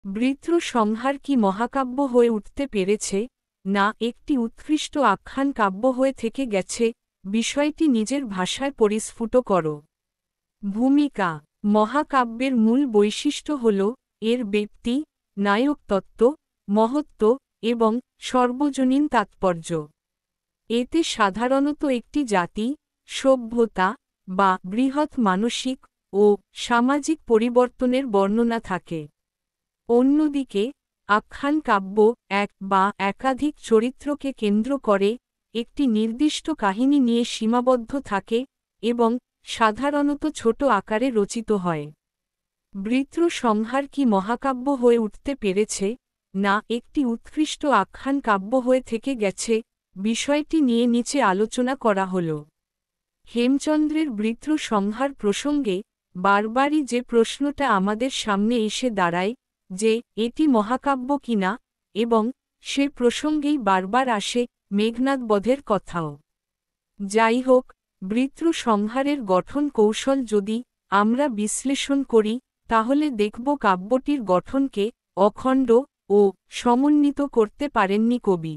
বৃত্র সংহার কি মহাকাব্য হয়ে উঠতে পেরেছে, না একটি উৎকৃষ্ট আখ্যান কাব্য হয়ে থেকে গেছে, বিষয়টি নিজের ভাষায় পরিস্ফুট করো। ভূমিকা। মহাকাব্যের মূল বৈশিষ্ট্য হল এর ব্যক্তি, নায়কতত্ত্ব, মহত্ত্ব এবং সর্বজনীন তাৎপর্য। এতে সাধারণত একটি জাতি, সভ্যতা বা বৃহৎ মানসিক ও সামাজিক পরিবর্তনের বর্ণনা থাকে। অন্যদিকে আখ্যান কাব্য এক বা একাধিক চরিত্রকে কেন্দ্র করে একটি নির্দিষ্ট কাহিনী নিয়ে সীমাবদ্ধ থাকে এবং সাধারণত ছোট আকারে রচিত হয়। বৃত্র সংহার কি মহাকাব্য হয়ে উঠতে পেরেছে, না একটি উৎকৃষ্ট আখ্যান কাব্য হয়ে থেকে গেছে, বিষয়টি নিয়ে নিচে আলোচনা করা হল। হেমচন্দ্রের বৃত্র সংহার প্রসঙ্গে বারবারই যে প্রশ্নটা আমাদের সামনে এসে দাঁড়ায় যে এটি মহাকাব্য কিনা, এবং সে প্রসঙ্গেই বারবার আসে মেঘনাদ বধের কথাও। যাই হোক, বৃত্র সংহারের গঠন কৌশল যদি আমরা বিশ্লেষণ করি তাহলে দেখব কাব্যটির গঠনকে অখণ্ড ও সমন্বিত করতে পারেননি কবি।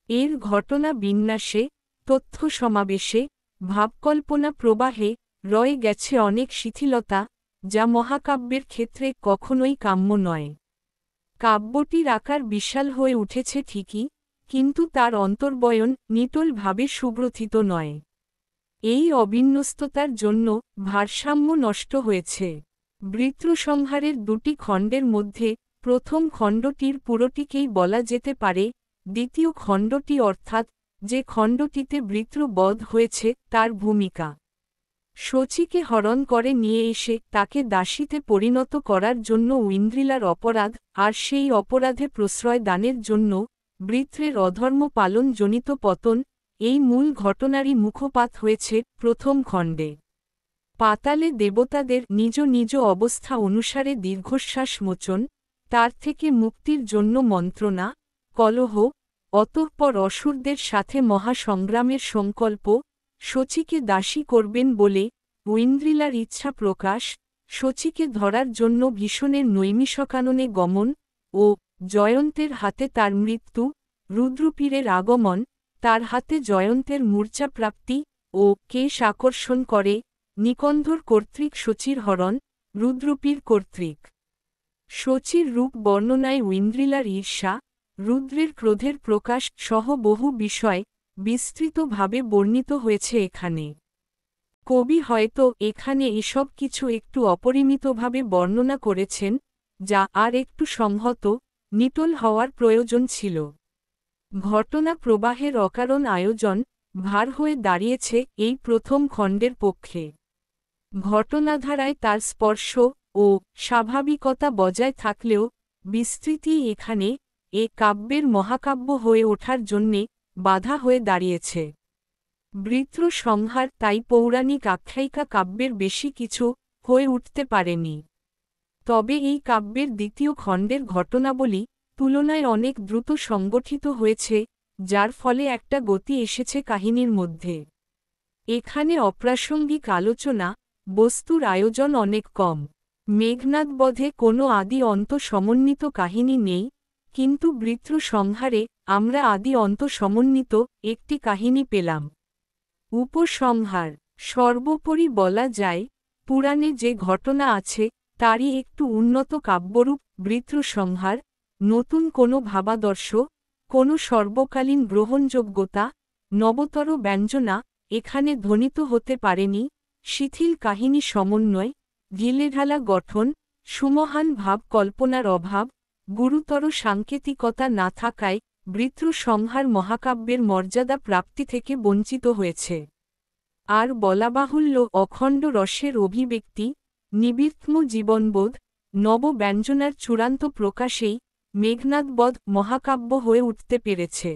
এর ঘটনা বিন্যাসে, তথ্য সমাবেশে, ভাবকল্পনা প্রবাহে রয়ে গেছে অনেক শিথিলতা, যা মহাকাব্যের ক্ষেত্রে কখনোই কাম্য নয়। কাব্যটির আকার বিশাল হয়ে উঠেছে ঠিকই, কিন্তু তার অন্তর্বয়ন নিটোলভাবে সুগ্রথিত নয়। এই অবিন্যস্ততার জন্য ভারসাম্য নষ্ট হয়েছে। বৃত্র সংহারের দুটি খণ্ডের মধ্যে প্রথম খণ্ডটির পুরোটিকেই বলা যেতে পারে, দ্বিতীয় খণ্ডটি অর্থাৎ যে খণ্ডটিতে বৃত্র বধ হয়েছে তার ভূমিকা। শচীকে হরণ করে নিয়ে এসে তাকে দাসীতে পরিণত করার জন্য ঐন্দ্রিলার অপরাধ আর সেই অপরাধে প্রশ্রয় দানের জন্য বৃত্রের অধর্ম পালন জনিত পতন, এই মূল ঘটনারই মুখপাত হয়েছে প্রথম খণ্ডে। পাতালে দেবতাদের নিজ নিজ অবস্থা অনুসারে দীর্ঘশ্বাস মোচন, তার থেকে মুক্তির জন্য মন্ত্রণা, কলহ, অতঃপর অসুরদের সাথে মহাসংগ্রামের সংকল্প, শচীকে দাসী করবেন বলে ঐন্দ্রিলার ইচ্ছা প্রকাশ, শচীকে ধরার জন্য ভীষণের নৈমিষকাননে গমন ও জয়ন্তের হাতে তার মৃত্যু, রুদ্রপীরের আগমন, তার হাতে জয়ন্তের মূর্ছাপ্রাপ্তি ও কেশ আকর্ষণ করে, নিকন্ধর কর্তৃক শচীর হরণ, রুদ্রপীর কর্তৃক শচীর রূপ বর্ণনায় ঐন্দ্রিলার ঈর্ষা, রুদ্রের ক্রোধের প্রকাশ সহ বহু বিষয় বিস্তৃতভাবে বর্ণিত হয়েছে এখানে। কবি হয়তো এখানে এসব কিছু একটু অপরিমিতভাবে বর্ণনা করেছেন, যা আর একটু সংহত, নিটোল হওয়ার প্রয়োজন ছিল। ঘটনা প্রবাহের অকারণ আয়োজন ভার হয়ে দাঁড়িয়েছে এই প্রথম খণ্ডের পক্ষে। ঘটনাধারায় তার স্পর্শ ও স্বাভাবিকতা বজায় থাকলেও বিস্তৃতি এখানে এ কাব্যের মহাকাব্য হয়ে ওঠার জন্যে বাধা হয়ে দাঁড়িয়েছে। বৃত্র সংহার তাই পৌরাণিক আখ্যায়িকা কাব্যের বেশি কিছু হয়ে উঠতে পারেনি। তবে এই কাব্যের দ্বিতীয় খণ্ডের ঘটনাবলী তুলনায় অনেক দ্রুত সংগঠিত হয়েছে, যার ফলে একটা গতি এসেছে কাহিনীর মধ্যে। এখানে অপ্রাসঙ্গিক আলোচনা, বস্তুর আয়োজন অনেক কম। মেঘনাদ বধে কোনো আদি অন্ত সমন্বিত কাহিনী নেই, কিন্তু বৃত্র সংহারে আমরা আদি অন্ত সমন্বিত একটি কাহিনী পেলাম। উপসংহার। সর্বোপরি বলা যায়, পুরাণে যে ঘটনা আছে তারই একটু উন্নত কাব্যরূপ বৃত্র সংহার। নতুন কোনো ভাবাদর্শ, কোনো সর্বকালীন গ্রহণযোগ্যতা, নবতর ব্যঞ্জনা এখানে ধ্বনিত হতে পারেনি। শিথিল কাহিনী সমন্বয়, ঢিলেঢালা গঠন, সুমহান ভাব কল্পনার অভাব, গুরুতর সাংকেতিকতা না থাকায় বৃত্র সংহার মহাকাব্যের মর্যাদা প্রাপ্তি থেকে বঞ্চিত হয়েছে। আর বলাবাহুল্য অখণ্ড রসের অভিব্যক্তি, নিবিড়ত্ম জীবনবোধ, নব ব্যঞ্জনার চূড়ান্ত প্রকাশেই মেঘনাদ বধ মহাকাব্য হয়ে উঠতে পেরেছে।